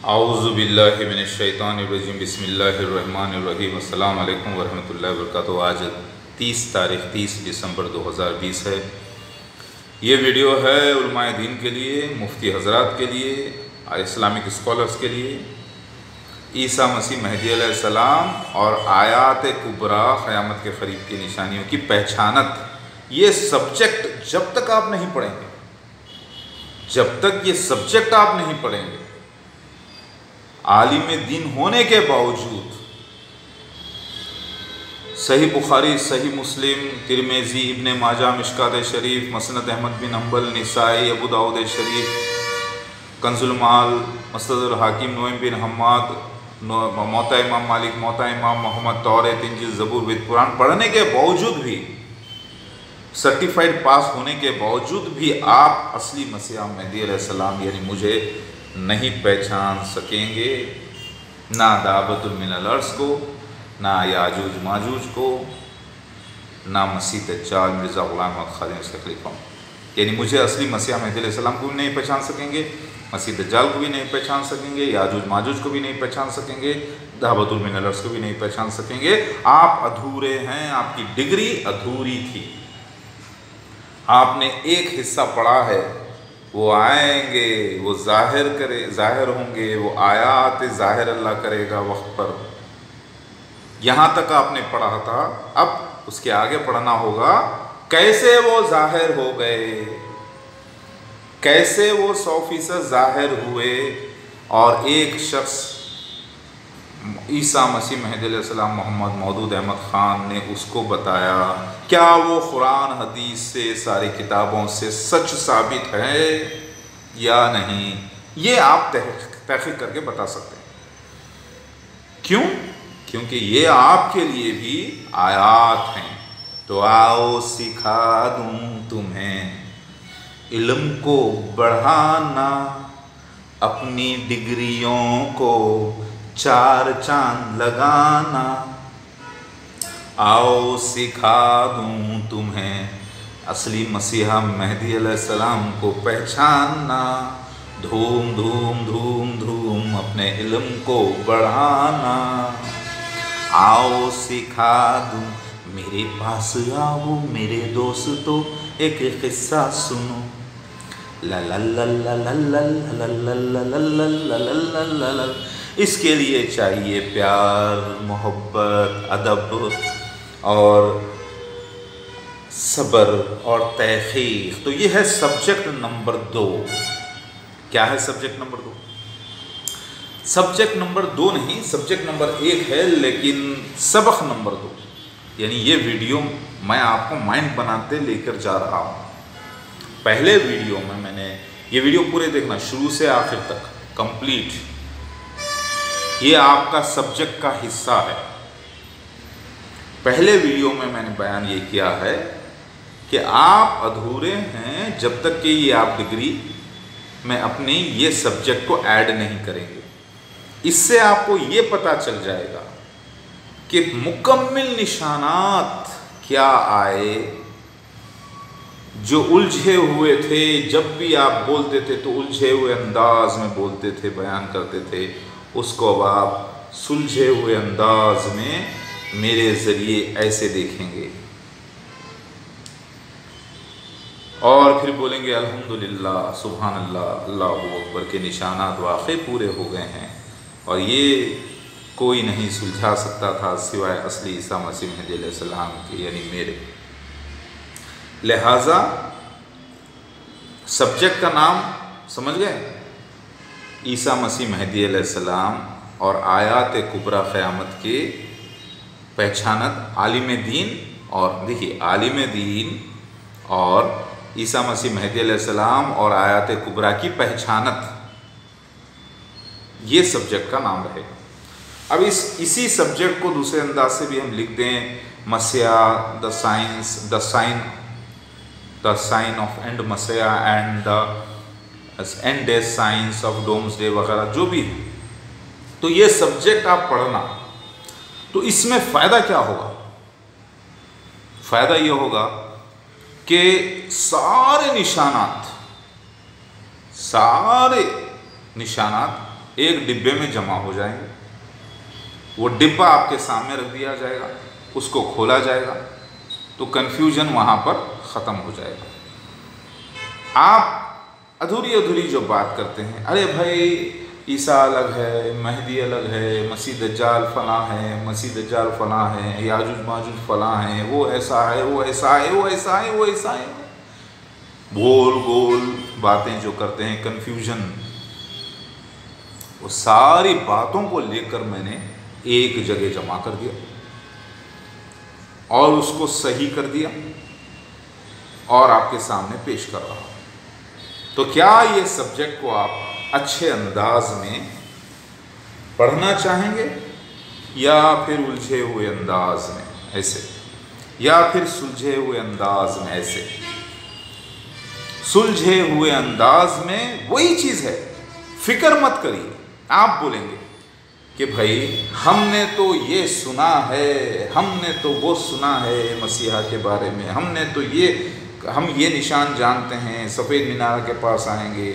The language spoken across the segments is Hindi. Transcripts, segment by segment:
आऊज़ु बिल्लाहि मिनश्शैतानिर्रजीम बिस्मिल्लाहिर्रहमानिर्रहीम अस्सलामु अलैकुम वरहमतुल्लाहि वबरकातुहू। आज 30 दिसंबर 2020 है। ये वीडियो है उलमाए दीन के लिए, मुफ्ती हज़रात के लिए, इस्लामिक स्कॉलर्स के लिए। ईसा मसीह मेहदी अलैहिस्सलाम और आयात कुबरा क़यामत के क़रीब की निशानियों की पहचानत, ये सब्जेक्ट जब तक आप नहीं पढ़ेंगे, जब तक ये सब्जेक्ट आप नहीं पढ़ेंगे, आलिम दीन होने के बावजूद सही बुखारी, सही मुस्लिम, तिरमिज़ी, इब्ने माजा, मिशकात शरीफ, मसनद अहमद बिन हम्बल, निसाई, अबू दाऊद शरीफ, कंजुल माल, मुस्तदरुल हाकिम, नूइम बिन हम्माद, मौता इमाम मालिक, मौता इमाम मोहम्मद, तौरात, इंजील, ज़बूर, वेद, कुरान पढ़ने के बावजूद भी, सर्टिफाइड पास होने के बावजूद भी आप असली मसीह मेहदी अलैहिस्सलाम यानी मुझे नहीं पहचान सकेंगे, ना दावतुल मिनल अर्श को, ना याजूज माजूज को, ना मसीह दज्जाल मिर्ज़ा ग़ुलाम अहमद ख़ादिम उसके खलीफा। यानी मुझे असली मसीह मेहदी अलैहिस्सलाम को भी नहीं पहचान सकेंगे, मसीह दज्जाल को भी नहीं पहचान सकेंगे, याजूज माजूज को भी नहीं पहचान सकेंगे, दावतुल मिनल अर्श को भी नहीं पहचान सकेंगे। आप अधूरे हैं, आपकी डिग्री अधूरी थी। आपने एक हिस्सा पढ़ा है, वो आएंगे, वो ज़ाहिर होंगे, वो आयात ज़ाहिर अल्लाह करेगा वक्त पर। यहाँ तक आपने पढ़ा था, अब उसके आगे पढ़ना होगा कैसे वो ज़ाहिर हो गए, कैसे वो 100% ज़ाहिर हुए। और एक शख्स ईसा मसीह मेहदी अलैहिस्सलाम मोहम्मद मौदूद अहमद ख़ान ने उसको बताया। क्या वो कुरान हदीस से, सारी किताबों से सच साबित है या नहीं, ये आप तहक़ीक़ करके बता सकते हैं। क्यों? क्योंकि ये आपके लिए भी आयात हैं। तो आओ सिखा दूँ तुम्हें इल्म को बढ़ाना, अपनी डिग्रियों को 4 चांद लगाना। आओ सिखा दूँ तुम्हें असली मसीहा मेहदी अलैहिस्सलाम को पहचानना। धूम धूम धूम धूम अपने इल्म को बढ़ाना। आओ सिखा दूँ, मेरे पास आओ मेरे दोस्तों, एक किस्सा सुनो। ला ला ला ला ला ला ला ला ला ला ला ला। इसके लिए चाहिए प्यार, मोहब्बत, अदब और सब्र और तहक़ीक़। तो ये है सब्जेक्ट नंबर 2। क्या है सब्जेक्ट नंबर 2? सब्जेक्ट नंबर 2 नहीं, सब्जेक्ट नंबर 1 है, लेकिन सबक नंबर 2। यानी ये वीडियो मैं आपको माइंड बनाते लेकर जा रहा हूँ। पहले वीडियो में मैंने, ये वीडियो पूरे देखना शुरू से आखिर तक कंप्लीट, ये आपका सब्जेक्ट का हिस्सा है। पहले वीडियो में मैंने बयान ये किया है कि आप अधूरे हैं जब तक कि ये आप डिग्री में अपने ये सब्जेक्ट को ऐड नहीं करेंगे। इससे आपको ये पता चल जाएगा कि मुकम्मिल निशानात क्या आए। जो उलझे हुए थे, जब भी आप बोलते थे तो उलझे हुए अंदाज में बोलते थे, बयान करते थे, उसको अब आप सुलझे हुए अंदाज में मेरे ज़रिए ऐसे देखेंगे और फिर बोलेंगे अल्हम्दुलिल्लाह, सुभान अल्लाह, अल्लाहु अकबर के निशानात वाक़ई पूरे हो गए हैं। और ये कोई नहीं सुलझा सकता था सिवाय असली ईसा मसीह मेहदी अलैहिस्सलाम के, यानी मेरे। लिहाजा सब्जेक्ट का नाम समझ गए, ईसा मसीह मेहदी अलैहिस्सलाम और आयात कुबरा क़यामत के पहचानत, आलिम दीन। और देखिए, आलिम दीन और ईसा मसीह मेहदी अलैहिस्सलाम और आयात कुबरा की पहचानत, ये सब्जेक्ट का नाम रहेगा। अब इसी सब्जेक्ट को दूसरे अंदाज से भी हम लिख दें, मसीहा, द साइन ऑफ एंड मसीहा and the end days signs of doomsday वगैरह जो भी है। तो ये सब्जेक्ट आप पढ़ना, तो इसमें फ़ायदा क्या होगा? फ़ायदा ये होगा कि सारे निशानात एक डिब्बे में जमा हो जाएंगे। वो डिब्बा आपके सामने रख दिया जाएगा, उसको खोला जाएगा तो कन्फ्यूजन वहाँ पर ख़त्म हो जाएगा। आप अधूरी अधूरी जो बात करते हैं, अरे भाई ईसा अलग है, महदी अलग है, मसीह दज्जाल फलां है, मसीह दज्जाल फलां है, याजूज माजूज फलां है, वो ऐसा है, वो ऐसा है, वो ऐसा है, वो ऐसा है, गोल गोल बातें जो करते हैं, कन्फ्यूजन, वो सारी बातों को लेकर मैंने एक जगह जमा कर दिया और उसको सही कर दिया और आपके सामने पेश कर रहा हूं। तो क्या ये सब्जेक्ट को आप अच्छे अंदाज में पढ़ना चाहेंगे या फिर उलझे हुए अंदाज में ऐसे, या फिर सुलझे हुए अंदाज में ऐसे? सुलझे हुए अंदाज में वही चीज है, फिक्र मत करिए। आप बोलेंगे कि भाई हमने तो ये सुना है, हमने तो वो सुना है मसीहा के बारे में, हमने तो हम ये निशान जानते हैं, सफ़ेद मीनार के पास आएंगे,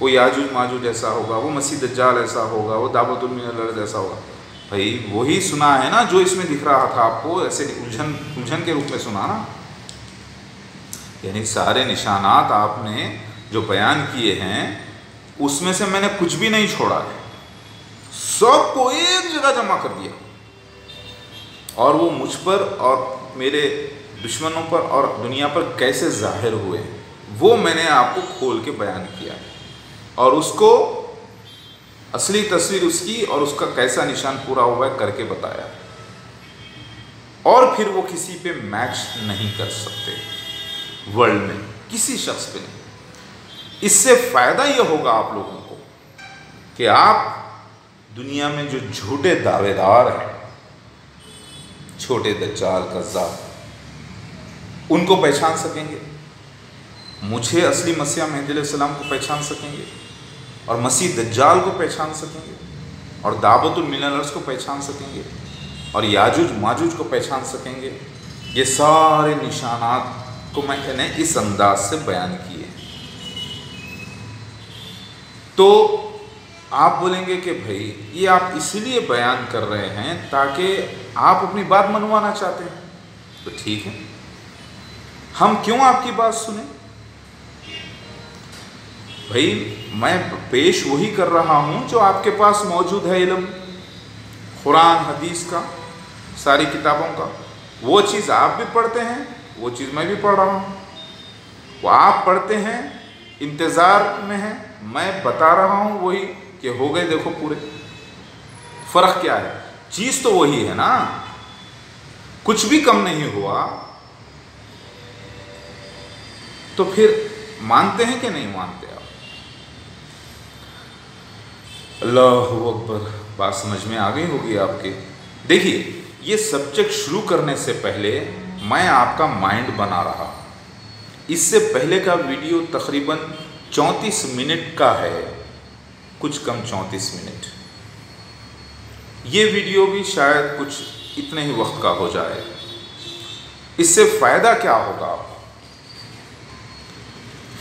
वो याजूज माजूज ऐसा होगा, वो मसीह दज्जाल ऐसा होगा, वो दावतुल मिनल ऐसा होगा। भाई वही सुना है ना जो इसमें दिख रहा था आपको, ऐसे उलझन के रूप में सुना ना। यानी सारे निशानात आपने जो बयान किए हैं उसमें से मैंने कुछ भी नहीं छोड़ा है, सबको एक जगह जमा कर दिया और वो मुझ पर और मेरे दुश्मनों पर और दुनिया पर कैसे जाहिर हुए वो मैंने आपको खोल के बयान किया है और उसको असली तस्वीर उसकी और उसका कैसा निशान पूरा हुआ है करके बताया। और फिर वो किसी पे मैच नहीं कर सकते, वर्ल्ड में किसी शख्स पे नहीं। इससे फायदा यह होगा आप लोगों को कि आप दुनिया में जो झूठे दावेदार हैं, छोटे दज्जाल कज़्ज़ाब, उनको पहचान सकेंगे, मुझे असली मसीह मेहदी अलैहिस्सलाम को पहचान सकेंगे और मसीह दज्जाल को पहचान सकेंगे और दावतुल मिनल्स को पहचान सकेंगे और याजूज माजूज को पहचान सकेंगे। ये सारे निशानात को मैंने इस अंदाज से बयान किए। तो आप बोलेंगे कि भाई ये आप इसलिए बयान कर रहे हैं ताकि आप अपनी बात मनवाना चाहते हैं, तो ठीक है, हम क्यों आपकी बात सुने? भाई मैं पेश वही कर रहा हूं जो आपके पास मौजूद है, इल्म कुरान हदीस का, सारी किताबों का। वो चीज़ आप भी पढ़ते हैं, वो चीज़ मैं भी पढ़ रहा हूं। वो आप पढ़ते हैं, इंतज़ार में हैं, मैं बता रहा हूं वही कि हो गए देखो पूरे। फ़र्क क्या है? चीज़ तो वही है ना, कुछ भी कम नहीं हुआ। तो फिर मानते हैं कि नहीं मानते आप? अल्लाहु अकबर, बात समझ में आ गई होगी आपके। देखिए, ये सब्जेक्ट शुरू करने से पहले मैं आपका माइंड बना रहा। इससे पहले का वीडियो तकरीबन 34 मिनट का है, कुछ कम 34 मिनट। ये वीडियो भी शायद कुछ इतने ही वक्त का हो जाए। इससे फ़ायदा क्या होगा आपको?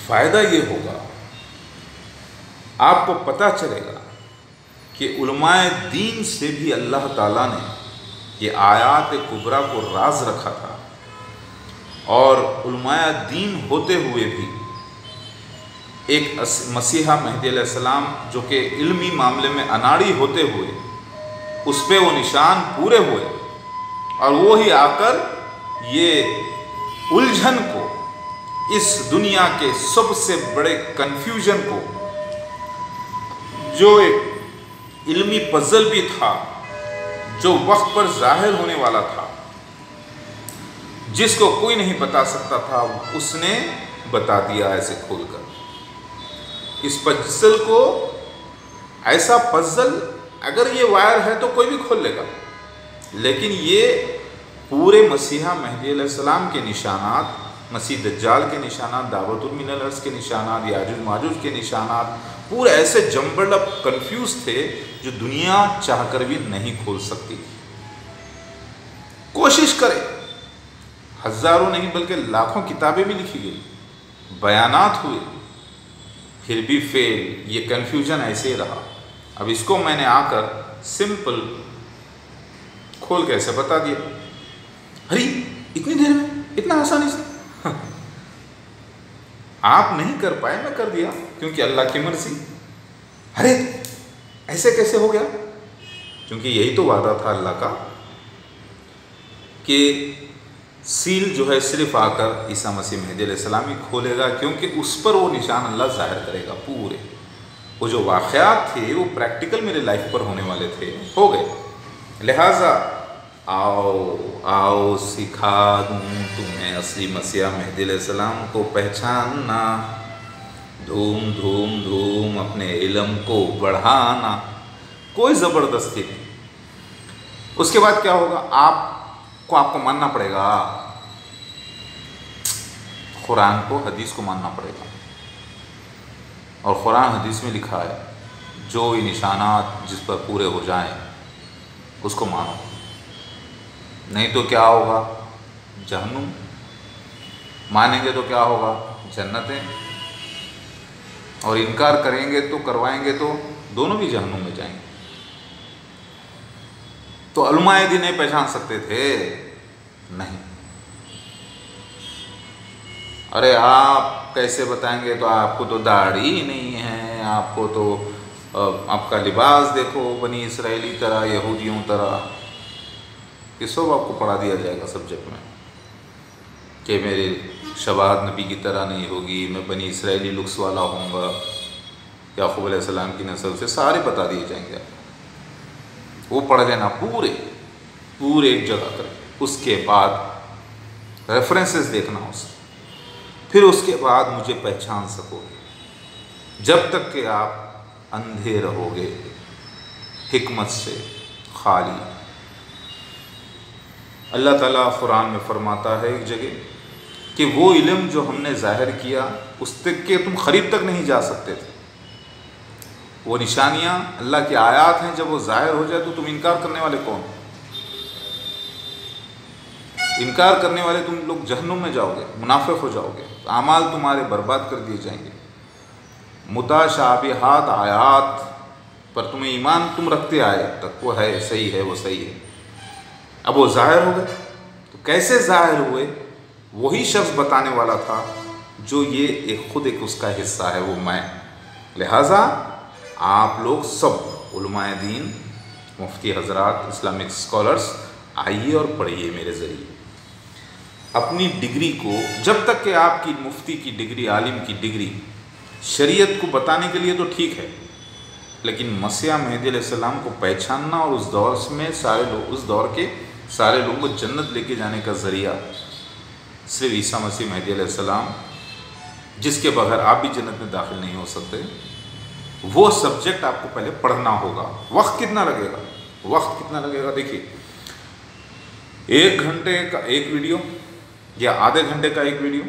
फ़ायदा ये होगा, आपको पता चलेगा कि उलमाए दीन से भी अल्लाह ताला ने ये आयात कुबरा को राज रखा था और उलमाए दीन होते हुए भी एक मसीहा मेहदी अलैहिस्सलाम जो कि इल्मी मामले में अनाड़ी होते हुए उस पर वो निशान पूरे हुए और वो ही आकर ये उलझन को, इस दुनिया के सबसे बड़े कन्फ्यूजन को, जो एक इल्मी पजल भी था, जो वक्त पर जाहिर होने वाला था, जिसको कोई नहीं बता सकता था, उसने बता दिया ऐसे खोलकर। इस पजल को, ऐसा पजल अगर ये वायर है तो कोई भी खोल लेगा, लेकिन ये पूरे मसीहा मेहदी अलैहिस्सलाम के निशानात, मसीह दज्जाल के निशानात, दावतुल मिनल्स के निशानात, याजूज माजूज के निशानात, पूरे ऐसे जम्बल्ड अप कन्फ्यूज थे जो दुनिया चाहकर भी नहीं खोल सकती। कोशिश करें, हजारों नहीं बल्कि लाखों किताबें भी लिखी गई, बयानात हुए, फिर भी फेल, ये कन्फ्यूजन ऐसे ही रहा। अब इसको मैंने आकर सिंपल खोल के ऐसे बता दिया। अरे इतनी देर में, इतना आसानी से आप नहीं कर पाए, मैं कर दिया, क्योंकि अल्लाह की मर्जी। अरे ऐसे कैसे हो गया? क्योंकि यही तो वादा था अल्लाह का कि सील जो है सिर्फ आकर ईसा मसीह मेहदी अलैहिस्सलाम ही खोलेगा, क्योंकि उस पर वो निशान अल्लाह जाहिर करेगा। पूरे वो जो वाक़यात थे वो प्रैक्टिकल मेरे लाइफ पर होने वाले थे, हो गए। लिहाजा आओ आओ सिखा दूँ तुम्हें असली मसीहा मेहदी अलैहिस्सलाम को पहचानना, धूम धूम धूम अपने इल्म को बढ़ाना, कोई ज़बरदस्ती नहीं। उसके बाद क्या होगा? आपको मानना पड़ेगा, कुरान को, हदीस को मानना पड़ेगा। और कुरान हदीस में लिखा है जो ये निशानात जिस पर पूरे हो जाएं उसको मानो, नहीं तो क्या होगा? जहन्नुम। मानेंगे तो क्या होगा? जन्नतें। और इनकार करेंगे तो, करवाएंगे तो दोनों भी जहन्नुम में जाएंगे। तो उलमाए दीन नहीं पहचान सकते थे? नहीं। अरे आप कैसे बताएंगे? तो आपको तो दाढ़ी ही नहीं है, आपको तो आपका लिबास देखो बनी इसराइली तरह, यहूदियों तरह। कि सब आपको पढ़ा दिया जाएगा सब्जेक्ट में कि मेरे शबाहत नबी की तरह नहीं होगी, मैं बनी इसराइली लुक्स वाला होऊंगा, याकूब अलैहिस्सलाम की नस्ल से, सारे बता दिए जाएंगे। वो पढ़ लेना पूरे एक जगह कर, उसके बाद रेफरेंसेस देखना उससे, फिर उसके बाद मुझे पहचान सकोगे। जब तक कि आप अंधे रहोगे हिकमत से खाली। अल्लाह ताला कुरान में फरमाता है एक जगह कि वो इल्म जो हमने ज़ाहिर किया उस तक के तुम ख़रीब तक नहीं जा सकते थे। वो निशानियाँ अल्लाह की आयात हैं, जब वो ज़ाहिर हो जाए तो तुम इनकार करने वाले कौन? इनकार करने वाले तुम लोग जहन्नुम में जाओगे, मुनाफिक हो जाओगे, आमाल तुम्हारे बर्बाद कर दिए जाएंगे। मुताशाबिहात आयात पर तुम्हें ईमान तुम रखते आए अब तक, वो है सही है, वो सही है। अब वो ज़ाहिर हो गए, तो कैसे ज़ाहिर हुए? वही शख्स बताने वाला था जो ये खुद एक उसका हिस्सा है, वो मैं। लिहाजा आप लोग सब उलमाए दीन, मुफ्ती हजरात, इस्लामिक स्कॉलर्स, आइए और पढ़िए मेरे ज़रिए। अपनी डिग्री को, जब तक कि आपकी मुफ्ती की डिग्री, आलिम की डिग्री शरीयत को बताने के लिए तो ठीक है, लेकिन मसीहा मेहदी अलैहिस्सलाम को पहचानना और उस दौर में सारे लोग, उस दौर के सारे लोगों को जन्नत लेके जाने का ज़रिया सिर्फ ईसा मसीह मेहदी अलैहिस्सलाम, जिसके बगैर आप भी जन्नत में दाखिल नहीं हो सकते, वो सब्जेक्ट आपको पहले पढ़ना होगा। वक्त कितना लगेगा? वक्त कितना लगेगा? देखिए, 1 घंटे का एक वीडियो या आधे घंटे का एक वीडियो,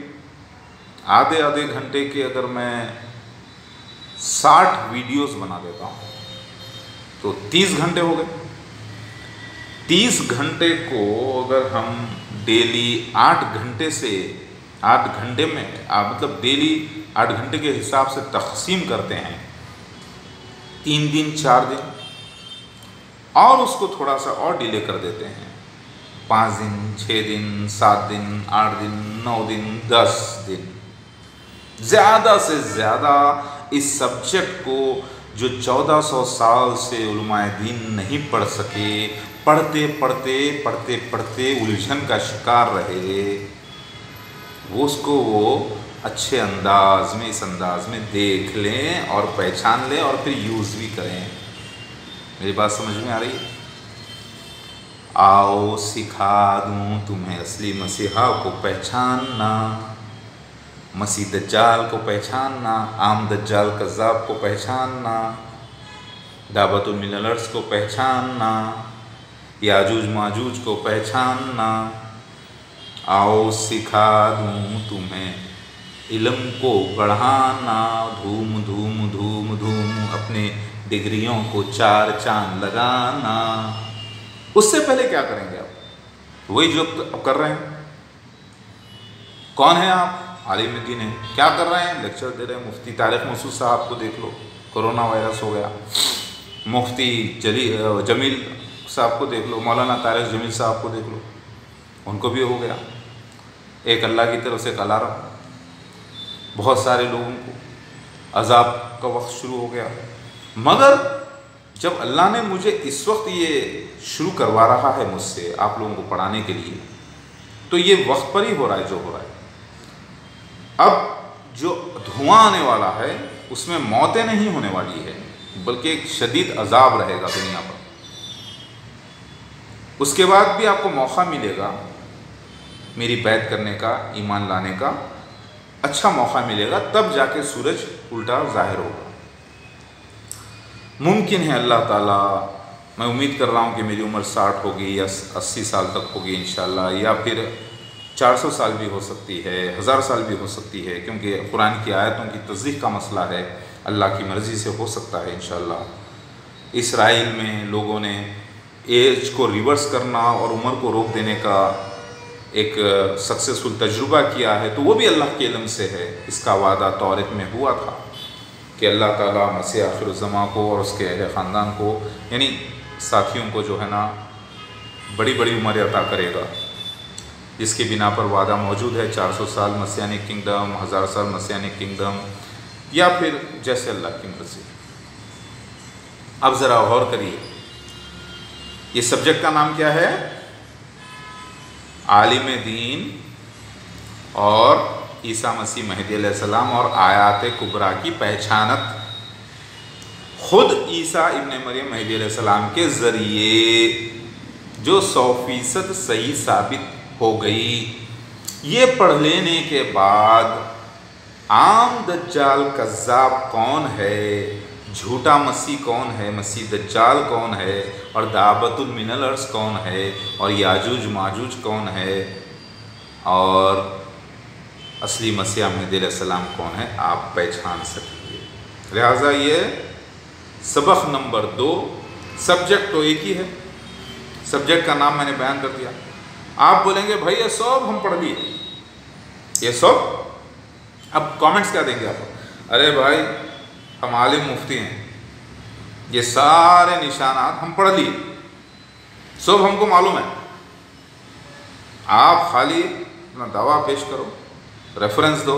आधे घंटे के अगर मैं 60 वीडियोस बना देता हूँ तो 30 घंटे हो गए। 30 घंटे को अगर हम डेली 8 घंटे से 8 घंटे में मतलब डेली 8 घंटे के हिसाब से तकसीम करते हैं, 3 दिन 4 दिन, और उसको थोड़ा सा और डिले कर देते हैं, 5 दिन 6 दिन 7 दिन 8 दिन 9 दिन 10 दिन, ज़्यादा से ज़्यादा इस सब्जेक्ट को जो 1400 साल से उलमाए दीन नहीं पढ़ सके, पढ़ते पढ़ते पढ़ते पढ़ते उलझन का शिकार रहे, वो उसको वो अच्छे अंदाज में, इस अंदाज में देख लें और पहचान लें और फिर यूज़ भी करें। मेरी बात समझ में आ रही है? आओ सिखा दूँ तुम्हें असली मसीहा को पहचानना, मसीह दज्जाल को पहचानना, आम दज्जाल कज़्ज़ाब को पहचानना, दावतुल मिनल अर्ज़ को पहचानना, याजूज माजूज को पहचानना। आओ सिखा दूँ तुम्हें इल्म को बढ़ाना, धूम धूम धूम धूम अपने डिग्रियों को 4 चांद लगाना। उससे पहले क्या करेंगे आप? वही जो अब कर रहे हैं। कौन है आप? आलिम दीन है। क्या कर रहे हैं? लेक्चर दे रहे हैं। मुफ्ती तारिक मसूद साहब को देख लो, कोरोना वायरस हो गया, मुफ्ती जमील साहब को देख लो, मौलाना तारिक जमील साहब को देख लो, उनको भी हो गया एक अल्लाह की तरफ से एक अलार्म। बहुत सारे लोगों को अजाब का वक्त शुरू हो गया। मगर जब अल्लाह ने मुझे इस वक्त ये शुरू करवा रहा है मुझसे आप लोगों को पढ़ाने के लिए, तो ये वक्त पर ही हो रहा है जो हो रहा है। अब जो धुआं आने वाला है उसमें मौतें नहीं होने वाली है, बल्कि एक शदीद अजाब रहेगा दुनिया पर। उसके बाद भी आपको मौका मिलेगा मेरी बैत करने का, ईमान लाने का अच्छा मौका मिलेगा, तब जाके सूरज उल्टा जाहिर होगा। मुमकिन है अल्लाह ताला, मैं उम्मीद कर रहा हूँ कि मेरी उम्र 60 होगी या 80 साल तक होगी इंशाअल्लाह, या फिर 400 साल भी हो सकती है, 1000 साल भी हो सकती है, क्योंकि कुरान की आयतों की तस्दीक का मसला है, अल्लाह की मर्ज़ी से हो सकता है इंशाअल्लाह। इसराइल में लोगों ने एज को रिवर्स करना और उम्र को रोक देने का एक सक्सेसफुल तजुर्बा किया है, तो वो भी अल्लाह के इल्म से है। इसका वादा तौरात में हुआ था कि अल्लाह ताला मसीह आखिरुज़्ज़मा को और उसके अहले ख़ानदान को, यानी साथियों को जो है ना, बड़ी बड़ी उम्र अता करेगा, जिसके बिना पर वादा मौजूद है 400 साल मसीहानिक किंगडम, 1000 साल मसीहानिक किंगडम, या फिर जैसे अल्लाह की मर्ज़ी। अब ज़रा गौर करिए, ये सब्जेक्ट का नाम क्या है? आलिम दीन और ईसा मसीह महदी अलैहिस्सलाम और आयात कुबरा की पहचानत। खुद ईसा इब्ने मरियम महदी अलैहिस्सलाम के ज़रिए जो 100% सही साबित हो गई, ये पढ़ लेने के बाद आम दज्जाल कज़्ज़ाब कौन है, झूठा मसीह कौन है, मसीह दज्जाल कौन है, और दाबतुल मिनल अर्स कौन है, और याजूज माजूज कौन है, और असली मसीह महदी अलैहिस्सलाम कौन है, आप पहचान सकेंगे। लिहाजा ये सबक नंबर 2, सब्जेक्ट तो एक ही है, सब्जेक्ट का नाम मैंने बयान कर दिया। आप बोलेंगे भाई ये सब हम पढ़ लिए, ये सब, अब कमेंट्स क्या देंगे आप? अरे भाई हम आलिम मुफ्ती हैं, ये सारे निशानात हम पढ़ लिए, सब हमको मालूम है। आप खाली अपना दावा पेश करो, रेफरेंस दो,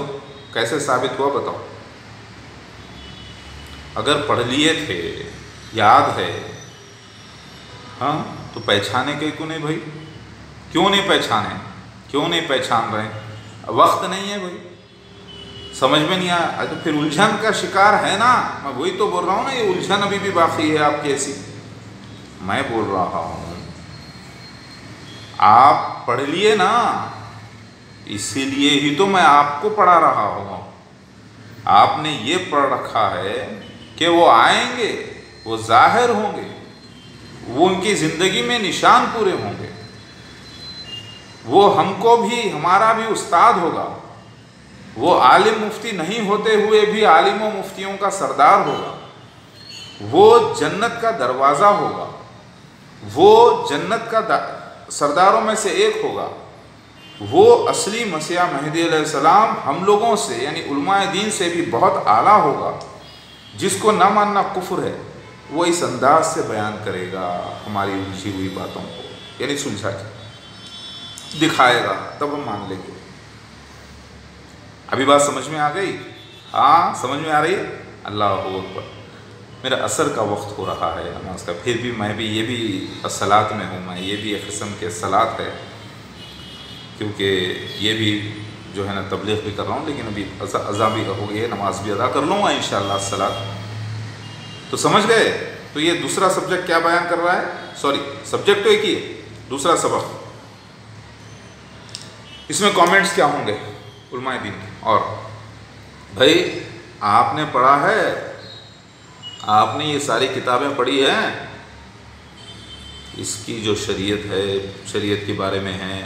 कैसे साबित हुआ बताओ। अगर पढ़ लिए थे, याद है, हाँ, तो पहचाने के क्यों नहीं भाई? क्यों नहीं पहचाने? क्यों नहीं पहचान रहे? वक्त नहीं है भाई, समझ में नहीं आया तो फिर उलझन का शिकार है ना। मैं वही तो बोल रहा हूँ ना, ये उलझन अभी भी बाकी है आपकी ऐसी। मैं बोल रहा हूँ आप पढ़ लिए ना, इसीलिए ही तो मैं आपको पढ़ा रहा हूँ। आपने ये पढ़ रखा है कि वो आएंगे, वो जाहिर होंगे, वो उनकी ज़िंदगी में निशान पूरे होंगे, वो हमको भी, हमारा भी उस्ताद होगा, वो आलिम मुफ्ती नहीं होते हुए भी आलिमों मुफ्तियों का सरदार होगा, वो जन्नत का दरवाज़ा होगा, वो जन्नत का सरदारों में से एक होगा, वो असली मसीह महदी अलैहिस्सलाम हम लोगों से यानी उलमाए दीन से भी बहुत आला होगा। जिसको ना मानना कुफ्र है, वो इस अंदाज से बयान करेगा हमारी उलझी हुई बातों को, यानी सुलझा के दिखाएगा, तब हम मान लेंगे। अभी बात समझ में आ गई? हाँ, समझ में आ रही है? अल्लाह अकबर। मेरा असर का वक्त हो रहा है नमाज का, फिर भी मैं भी, ये भी सलात में हूँ मैं, ये भी एक किस्म के सलात है, क्योंकि ये भी जो है ना तबलीग भी कर रहा हूँ, लेकिन अभी अज़ा भी हो गई है, नमाज भी अदा कर लूँगा इंशाअल्लाह सलात। तो समझ गए? तो ये दूसरा सब्जेक्ट क्या बयान कर रहा है, सॉरी सब्जेक्ट तो एक ही है, दूसरा सबक। इसमें कमेंट्स क्या होंगे उलमाए दीन के? और भाई आपने पढ़ा है, आपने ये सारी किताबें पढ़ी हैं, इसकी जो शरीयत है, शरीयत के बारे में है,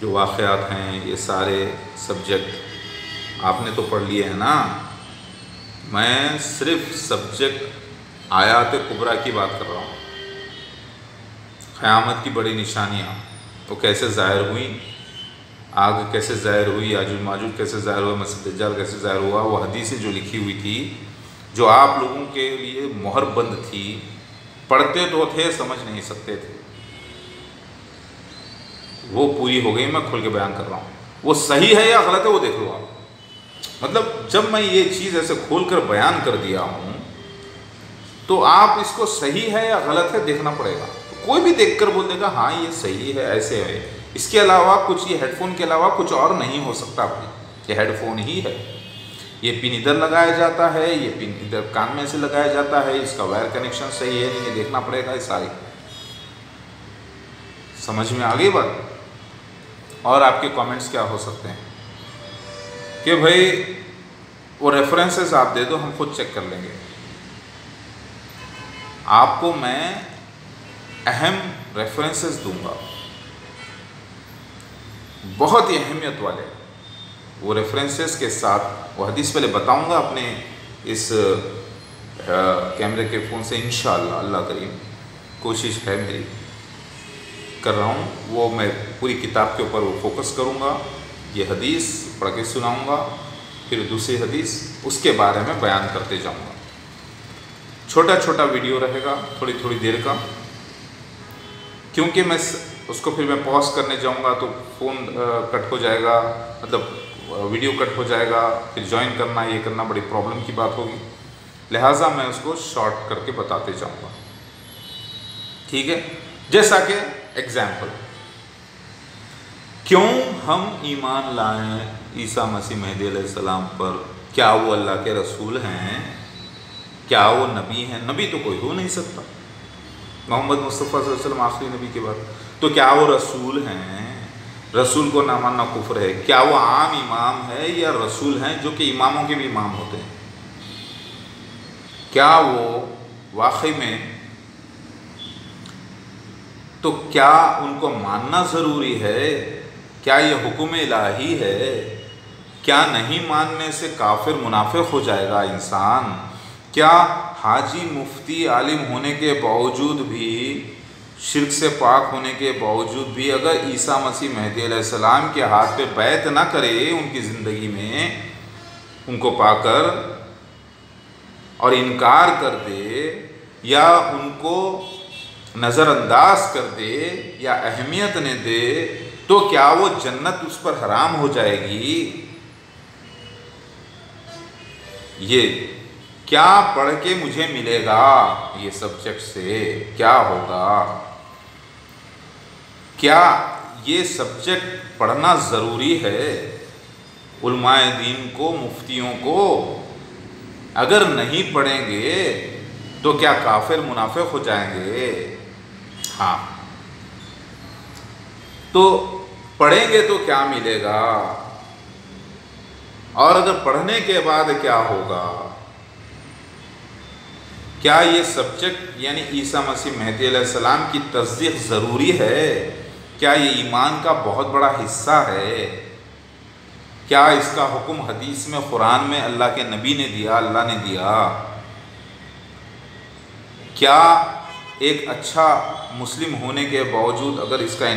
जो वाक़यात हैं, ये सारे सब्जेक्ट आपने तो पढ़ लिए हैं ना। मैं सिर्फ सब्जेक्ट आयात कुबरा की बात कर रहा हूँ। क़यामत की बड़ी निशानियाँ तो कैसे ज़ाहिर हुई, आग कैसे ज़ाहिर हुई, याजूज माजूज कैसे ज़ाहिर हुआ, मसीह दज्जाल कैसे ज़ाहिर हुआ, वो हदीसें जो लिखी हुई थी जो आप लोगों के लिए मोहर बंद थी, पढ़ते तो थे, समझ नहीं सकते थे, वो पूरी हो गई। मैं खुल के बयान कर रहा हूँ, वो सही है या गलत है वो देख लो आप। मतलब जब मैं ये चीज़ ऐसे खोल कर बयान कर दिया हूँ तो आप इसको सही है या गलत है देखना पड़ेगा। तो कोई भी देखकर बोल देगा हाँ ये सही है, ऐसे है, इसके अलावा कुछ, ये हेडफोन के अलावा कुछ और नहीं हो सकता भाई, ये हेडफोन ही है। ये पिन इधर लगाया जाता है, ये पिन इधर कान में से लगाया जाता है, इसका वायर कनेक्शन सही है नहीं, ये देखना पड़ेगा। ये सारी समझ में आ गई बात। और आपके कमेंट्स क्या हो सकते हैं कि भाई वो रेफरेंसेस आप दे दो, हम खुद चेक कर लेंगे। आपको मैं अहम रेफरेंसेस दूंगा, बहुत ही अहमियत वाले। वो रेफरेंसेस के साथ वो हदीस पहले बताऊंगा अपने इस कैमरे के फ़ोन से, इंशाअल्लाह, अल्लाह करीम, कोशिश है मेरी, कर रहा हूँ। वो मैं पूरी किताब के ऊपर वो फोकस करूँगा, ये हदीस पढ़ के सुनाऊँगा, फिर दूसरी हदीस, उसके बारे में बयान करते जाऊँगा। छोटा छोटा वीडियो रहेगा, थोड़ी थोड़ी देर का, क्योंकि मैं उसको फिर मैं पॉज करने जाऊँगा तो फ़ोन कट हो जाएगा, मतलब वीडियो कट हो जाएगा, फिर ज्वाइन करना, ये करना बड़ी प्रॉब्लम की बात होगी। लिहाजा मैं उसको शॉर्ट करके बताते जाऊँगा, ठीक है। जैसा कि एग्जाम्पल, क्यों हम ईमान लाएं ईसा मसीह मेहदी अलैहिस्सलाम पर? क्या वो अल्लाह के रसूल हैं? क्या वो नबी हैं? नबी तो कोई हो नहीं सकता, मोहम्मद मुस्तफ़ा सल्लल्लाहु अलैहि वसल्लम आखिरी नबी के बाद। तो क्या वो रसूल हैं? रसूल को ना मानना कुफ्र है। क्या वो आम इमाम है या रसूल हैं जो कि इमामों के भी इमाम होते हैं? क्या वो वाकई में, तो क्या उनको मानना ज़रूरी है? क्या ये हुक्म इलाही है? क्या नहीं मानने से काफिर मुनाफिक हो जाएगा इंसान? क्या हाजी मुफ्ती आलिम होने के बावजूद भी, शिर्क से पाक होने के बावजूद भी, अगर ईसा मसीह मेहदी अलैहिस्सलाम के हाथ पे बैत ना करे उनकी ज़िंदगी में, उनको पाकर, और इनकार कर दे या उनको नज़रअंदाज कर दे या अहमियत न दे, तो क्या वो जन्नत उस पर हराम हो जाएगी? ये क्या पढ़ के मुझे मिलेगा ये सब्जेक्ट से? क्या होगा? क्या ये सब्जेक्ट पढ़ना ज़रूरी है उलमाए दीन को, मुफ्तियों को? अगर नहीं पढ़ेंगे तो क्या काफिर मुनाफिक हो जाएंगे? हाँ, तो पढ़ेंगे तो क्या मिलेगा, और अगर पढ़ने के बाद क्या होगा? क्या ये सब्जेक्ट यानी ईसा मसीह मेहदी अलैहिस्सलाम की तस्दीक ज़रूरी है? क्या ये ईमान का बहुत बड़ा हिस्सा है? क्या इसका हुक्म हदीस में, कुरान में अल्लाह के नबी ने दिया, अल्लाह ने दिया? क्या एक अच्छा मुस्लिम होने के बावजूद अगर इसका